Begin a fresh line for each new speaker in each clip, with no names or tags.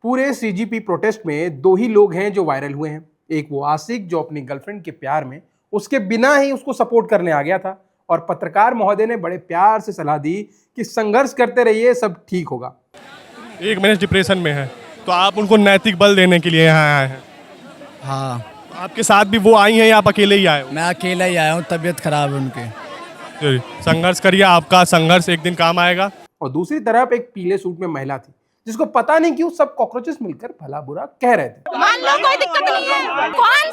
पूरे CGP protest में दो ही लोग हैं जो वायरल हुए हैं। एक वो आशिक जो अपनी गर्लफ्रेंड के प्यार में उसके बिना ही उसको सपोर्ट करने आ गया था, और पत्रकार महोदय ने बड़े प्यार से सलाह दी कि संघर्ष करते रहिए, सब ठीक होगा।
एक महीने डिप्रेशन में है तो आप उनको नैतिक बल देने के लिए यहाँ आए हैं।
हाँ,
आपके साथ भी वो आई हैं या आप अकेले ही आए हो?
मैं अकेला ही आया हूँ, तबीयत खराब है उनकी।
जी, संघर्ष करिए, आपका संघर्ष एक दिन काम आएगा।
और दूसरी तरफ एक पीले सूट में महिला थी जिसको पता नहीं क्यों सब कॉकरोचेस मिलकर भला बुरा कह रहे थे।
मान लो कोई दिक्कत नहीं है। कौन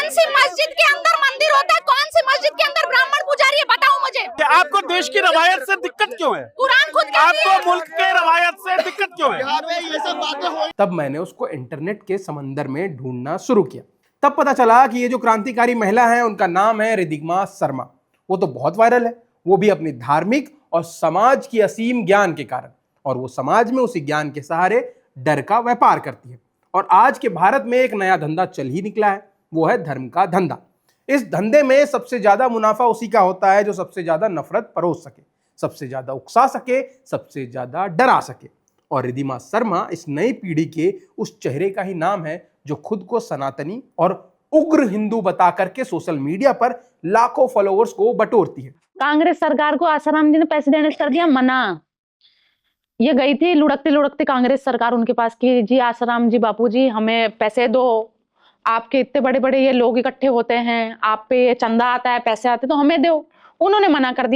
सी मस्जिद के अंदर मंदिर होता है, कौन सी मस्जिद के अंदर ब्राह्मण पुजारी है, बताओ मुझे।
आपको देश की रवायत से दिक्कत क्यों है?
कुरान खुद कहती है।
आपको मुल्क के रवायत से दिक्कत क्यों है? ये सब बातें हो।
तब मैंने उसको इंटरनेट के समंदर में ढूंढना शुरू किया। तब पता चला कि ये जो क्रांतिकारी महिला है उनका नाम है रिद्धिमा शर्मा। वो तो बहुत वायरल है, वो भी अपनी धार्मिक और समाज की असीम ज्ञान के कारण, और वो समाज में उसी ज्ञान के सहारे डर का व्यापार करती है। और आज के भारत में एक नया धंधा चल ही निकला है, वो है धर्म का धंधा। इस धंधे में सबसे ज्यादा मुनाफा उसी का होता है जो सबसे ज्यादा नफरत परोस सके, सबसे ज्यादा उकसा सके, सबसे ज्यादा डरा सके। और रिद्धिमा शर्मा इस नई पीढ़ी के उस चेहरे का ही नाम है जो खुद को सनातनी और उग्र हिंदू बता करके सोशल मीडिया पर लाखों फॉलोअर्स को बटोरती है।
कांग्रेस सरकार को आसाराम जी ने पैसे देने से कर दिया मना। ये गई थी लुढ़कती लुढ़कती कांग्रेस सरकार उनके पास कि जी आसाराम जी बापू जी हमें पैसे दो, आपके इतने बड़े बड़े ये लोग इकट्ठे होते हैं, आप पे ये चंदा आता है, पैसे आते तो हमें दो। उन्होंने मना कर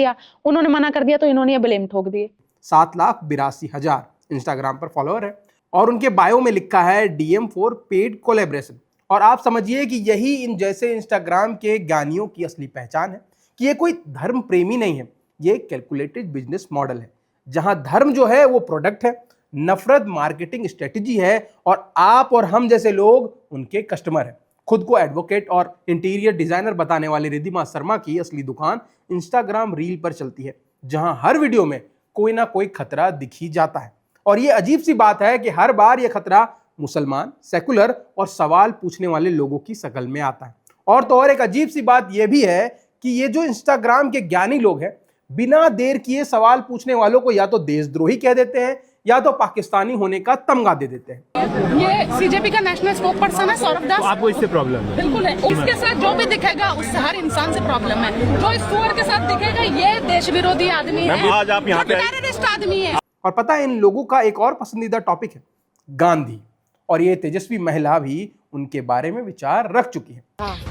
दिया तो इन्होंने ये ब्लेम ठोक दिए।
7,82,000 इंस्टाग्राम पर फॉलोअर है और उनके बायो में लिखा है DM फॉर पेड कोलैबोरेशन। और आप समझिए कि यही इन जैसे इंस्टाग्राम के ज्ञानियों की असली पहचान है कि ये कोई धर्म प्रेमी नहीं है, ये कैलकुलेटेड बिजनेस मॉडल है जहां धर्म जो है वो प्रोडक्ट है, नफरत मार्केटिंग स्ट्रेटजी है, और आप और हम जैसे लोग उनके कस्टमर हैं। खुद को एडवोकेट और इंटीरियर डिजाइनर बताने वाली रिद्धिमा शर्मा की असली दुकान इंस्टाग्राम रील पर चलती है, जहां हर वीडियो में कोई ना कोई खतरा दिख ही जाता है। और ये अजीब सी बात है कि हर बार ये खतरा मुसलमान, सेकुलर और सवाल पूछने वाले लोगों की शक्ल में आता है। और तो और एक अजीब सी बात यह भी है कि ये जो इंस्टाग्राम के ज्ञानी लोग हैं बिना देर किए सवाल पूछने वालों को या तो देशद्रोही कह देते हैं या तो पाकिस्तानी होने का तमगा दे देते हैं।
ये सीजेपी का नेशनल स्पोक पर्सन है सौरभ दास।
आपको इससे प्रॉब्लम है?
बिल्कुल है। इसके साथ जो भी दिखेगा उससे हर इंसान से प्रॉब्लम है। जो इस सुअर के साथ दिखेगा ये देश विरोधी आदमी है,
आज आप यहाँ पे
टेररिस्ट आदमी है।
और पता है इन लोगों का एक और पसंदीदा टॉपिक है गांधी, और ये तेजस्वी महिला भी उनके बारे में विचार रख चुकी है।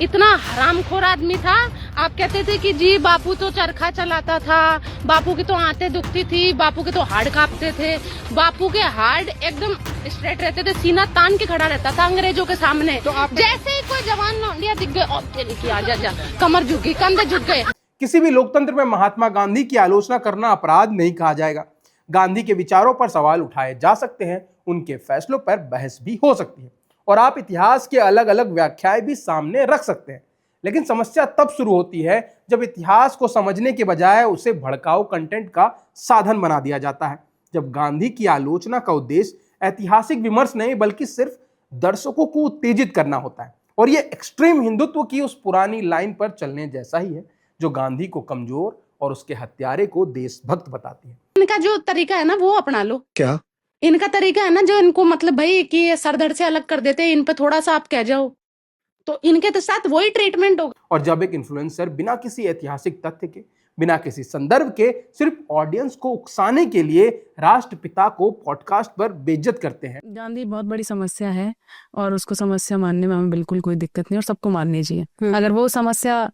इतना हरामखोर आदमी था। आप कहते थे कि जी बापू तो चरखा चलाता था, बापू की तो आंतें दुखती थी, बापू के तो हार्ड कांपते थे, बापू के हार्ड एकदम स्ट्रेट रहते थे, सीना तान के खड़ा रहता था अंग्रेजों के सामने। तो आप जैसे ही कोई जवान लौंडिया दिख गए आजा कमर झुक गई, कंधे झुक गए।
किसी भी लोकतंत्र में महात्मा गांधी की आलोचना करना अपराध नहीं कहा जाएगा। गांधी के विचारों पर सवाल उठाए जा सकते हैं, उनके फैसलों पर बहस भी हो सकती है, और आप इतिहास के अलग अलग व्याख्याएं भी सामने रख सकते हैं। लेकिन समस्या तब शुरू होती है जब इतिहास को समझने के बजाय उसे भड़काऊ कंटेंट का साधन बना दिया जाता है। जब गांधी की आलोचना का उद्देश्य ऐतिहासिक विमर्श नहीं बल्कि सिर्फ दर्शकों को उत्तेजित करना होता है। और ये एक्सट्रीम हिंदुत्व की उस पुरानी लाइन पर चलने जैसा ही है जो गांधी को कमजोर और उसके हत्यारे को देशभक्त बताती है।
इनका जो तरीका है ना वो अपना लो।
क्या
इनका तरीका है ना जो इनको मतलब भाई कि ये सरदर्द से अलग कर देते हैं, इन पे थोड़ा सा आप कह जाओ तो इनके तो साथ वही ट्रीटमेंट होगा।
और जब एक इन्फ्लुएंसर बिना किसी ऐतिहासिक तथ्य के, बिना किसी संदर्भ के, सिर्फ ऑडियंस को उकसाने के लिए राष्ट्रपिता को पॉडकास्ट पर बेइज्जत करते हैं।
गांधी बहुत बड़ी समस्या है और उसको समस्या मानने में हमें बिल्कुल कोई दिक्कत नहीं, और सबको माननी चाहिए। अगर वो समस्या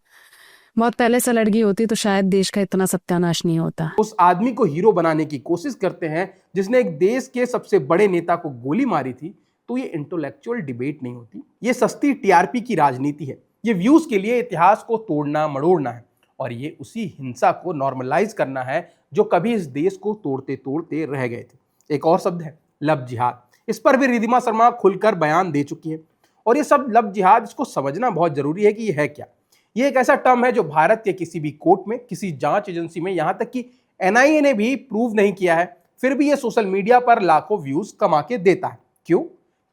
बहुत पहले से लड़ गई होती तो शायद देश का इतना सत्यानाश नहीं होता।
उस आदमी को हीरो बनाने की कोशिश करते हैं जिसने एक देश के सबसे बड़े नेता को गोली मारी थी। तो ये इंटेलेक्चुअल डिबेट नहीं होती, ये सस्ती TRP की राजनीति है। ये व्यूज के लिए इतिहास को तोड़ना मड़ोड़ना है, और ये उसी हिंसा को नॉर्मलाइज करना है जो कभी इस देश को तोड़ते तोड़ते रह गए थे। एक और शब्द है लव जिहाद। इस पर भी रिद्धिमा शर्मा खुलकर बयान दे चुकी है। और ये सब लव जिहाद, इसको समझना बहुत जरूरी है कि ये है क्या। ये एक ऐसा टर्म है जो भारत के किसी भी कोर्ट में, किसी जांच एजेंसी में, यहां तक कि NIA ने भी प्रूव नहीं किया है, फिर भी ये सोशल मीडिया पर लाखों व्यूज कमा के देता है। क्यों?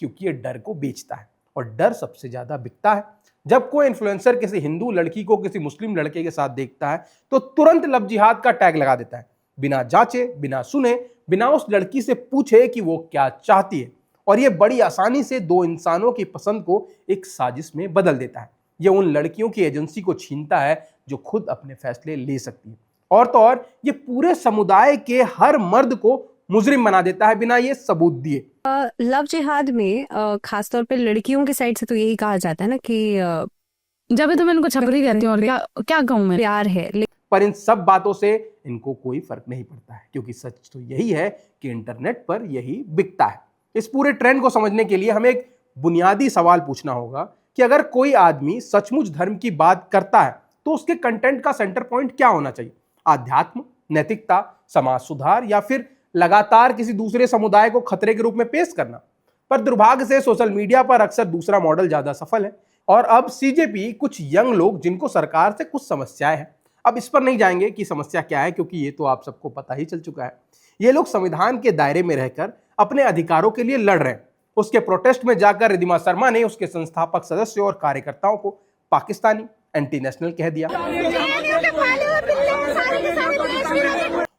क्योंकि ये डर को बेचता है, और डर सबसे ज्यादा बिकता है। जब कोई इन्फ्लुएंसर किसी हिंदू लड़की को किसी मुस्लिम लड़के के साथ देखता है तो तुरंत लव जिहाद का टैग लगा देता है, बिना जांचे, बिना सुने, बिना उस लड़की से पूछे कि वो क्या चाहती है। और ये बड़ी आसानी से दो इंसानों की पसंद को एक साजिश में बदल देता है। ये उन लड़कियों की एजेंसी को छीनता है जो खुद अपने फैसले ले सकती है, और तो और ये पूरे समुदाय के हर मर्द को मुजरिम बना देता है बिना ये सबूत दिए।
लव जिहाद में खासतौर पे लड़कियों की साइड से तो यही कहा जाता है ना कि
जब भी तो मैं इनको छपरी कहती हूँ, और क्या क्या कहूँ मैं।
प्यार है,
पर इन सब बातों से इनको कोई फर्क नहीं पड़ता है, क्योंकि सच तो यही है कि इंटरनेट पर यही बिकता है। इस पूरे ट्रेंड को समझने के लिए हमें एक बुनियादी सवाल पूछना होगा कि अगर कोई आदमी सचमुच धर्म की बात करता है तो उसके कंटेंट का सेंटर पॉइंट क्या होना चाहिए? आध्यात्म, नैतिकता, समाज सुधार, या फिर लगातार किसी दूसरे समुदाय को खतरे के रूप में पेश करना? पर दुर्भाग्य से सोशल मीडिया पर अक्सर दूसरा मॉडल ज्यादा सफल है। और अब सीजेपी, कुछ यंग लोग जिनको सरकार से कुछ समस्याएं हैं, अब इस पर नहीं जाएंगे कि समस्या क्या है, क्योंकि ये तो आप सबको पता ही चल चुका है। ये लोग संविधान के दायरे में रहकर अपने अधिकारों के लिए लड़ रहे हैं। उसके प्रोटेस्ट में जाकर रिद्धिमा शर्मा ने उसके संस्थापक सदस्यों और कार्यकर्ताओं को पाकिस्तानी, एंटी नेशनल कह दिया।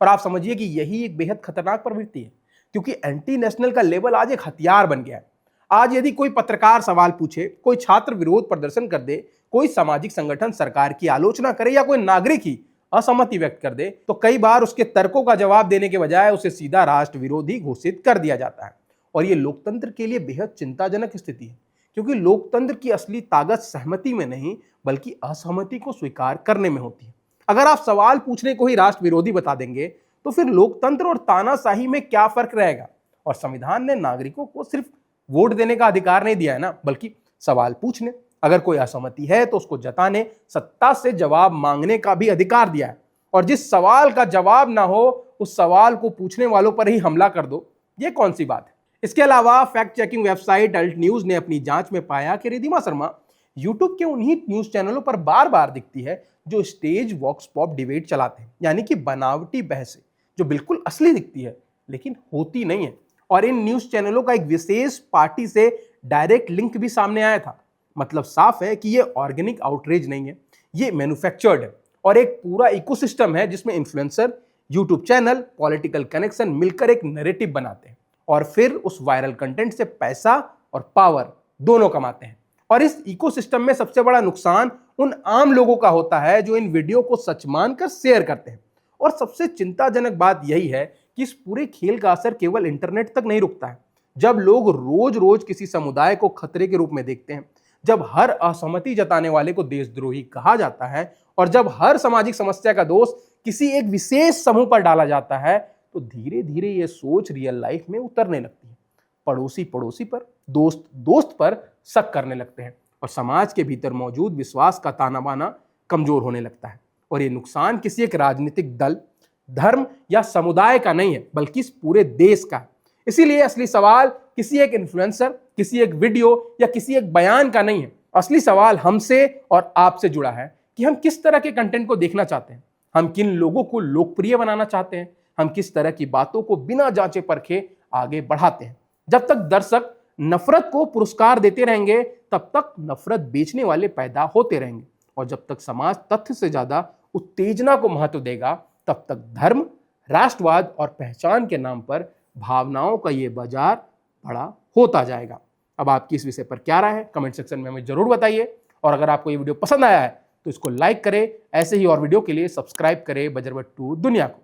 और आप समझिए कि यही एक बेहद खतरनाक प्रवृत्ति है, क्योंकि एंटी नेशनल का लेबल आज एक हथियार बन गया है। आज यदि कोई पत्रकार सवाल पूछे, कोई छात्र विरोध प्रदर्शन कर दे, कोई सामाजिक संगठन सरकार की आलोचना करे, या कोई नागरिक ही असहमति व्यक्त कर दे, तो कई बार उसके तर्कों का जवाब देने के बजाय उसे सीधा राष्ट्र विरोधी घोषित कर दिया जाता है। और ये लोकतंत्र के लिए बेहद चिंताजनक स्थिति है, क्योंकि लोकतंत्र की असली ताकत सहमति में नहीं बल्कि असहमति को स्वीकार करने में होती है। अगर आप सवाल पूछने को ही राष्ट्र विरोधी बता देंगे तो फिर लोकतंत्र और तानाशाही में क्या फर्क रहेगा? और संविधान ने नागरिकों को सिर्फ वोट देने का अधिकार नहीं दिया है ना, बल्कि सवाल पूछने, अगर कोई असहमति है तो उसको जताने, सत्ता से जवाब मांगने का भी अधिकार दिया है। और जिस सवाल का जवाब ना हो उस सवाल को पूछने वालों पर ही हमला कर दो, ये कौन सी बात है? इसके अलावा fact checking website Alt News ने अपनी जांच में पाया कि रिद्धिमा शर्मा यूट्यूब के उन्हीं न्यूज चैनलों पर बार बार दिखती है जो स्टेज वॉक्स पॉप डिबेट चलाते हैं, यानी कि बनावटी बहसें जो बिल्कुल असली दिखती है लेकिन होती नहीं है। और इन न्यूज चैनलों का एक विशेष पार्टी से डायरेक्ट लिंक भी सामने आया था। मतलब साफ है कि ये ऑर्गेनिक आउटरीच नहीं है, ये मैन्युफैक्चर्ड है। और एक पूरा इकोसिस्टम है जिसमें influencer, YouTube channel, political connection मिलकर एक नैरेटिव बनाते हैं और फिर उस वायरल कंटेंट से पैसा और पावर दोनों कमाते हैं। और इस इकोसिस्टम में सबसे बड़ा नुकसान उन आम लोगों का होता है जो इन वीडियो को सच मानकर शेयर करते हैं। और सबसे चिंताजनक बात यही है कि इस पूरे खेल का असर केवल इंटरनेट तक नहीं रुकता है। जब लोग रोज रोज किसी समुदाय को खतरे के रूप में देखते हैं, जब हर असहमति जताने वाले को देशद्रोही कहा जाता है, और जब हर सामाजिक समस्या का दोष किसी एक विशेष समूह पर डाला जाता है, तो धीरे धीरे ये सोच रियल लाइफ में उतरने लगती है। पड़ोसी पड़ोसी पर, दोस्त दोस्त पर शक करने लगते हैं, और समाज के भीतर मौजूद विश्वास का ताना बाना कमजोर होने लगता है। और ये नुकसान किसी एक राजनीतिक दल, धर्म या समुदाय का नहीं है, बल्कि इस पूरे देश का है। इसीलिए असली सवाल किसी एक इन्फ्लुएंसर, किसी एक वीडियो या किसी एक बयान का नहीं है। असली सवाल हमसे और आपसे जुड़ा है कि हम किस तरह के कंटेंट को देखना चाहते हैं, हम किन लोगों को लोकप्रिय बनाना चाहते हैं, हम किस तरह की बातों को बिना जांचे परखे आगे बढ़ाते हैं। जब तक दर्शक नफरत को पुरस्कार देते रहेंगे, तब तक नफरत बेचने वाले पैदा होते रहेंगे। और जब तक समाज तथ्य से ज्यादा उत्तेजना को महत्व देगा, तब तक धर्म, राष्ट्रवाद और पहचान के नाम पर भावनाओं का ये बाजार बड़ा होता जाएगा। अब आपकी इस विषय पर क्या राय है, कमेंट सेक्शन में हमें जरूर बताइए। और अगर आपको ये वीडियो पसंद आया है तो इसको लाइक करें। ऐसे ही और वीडियो के लिए सब्सक्राइब करें बजरबट्टू दुनिया को।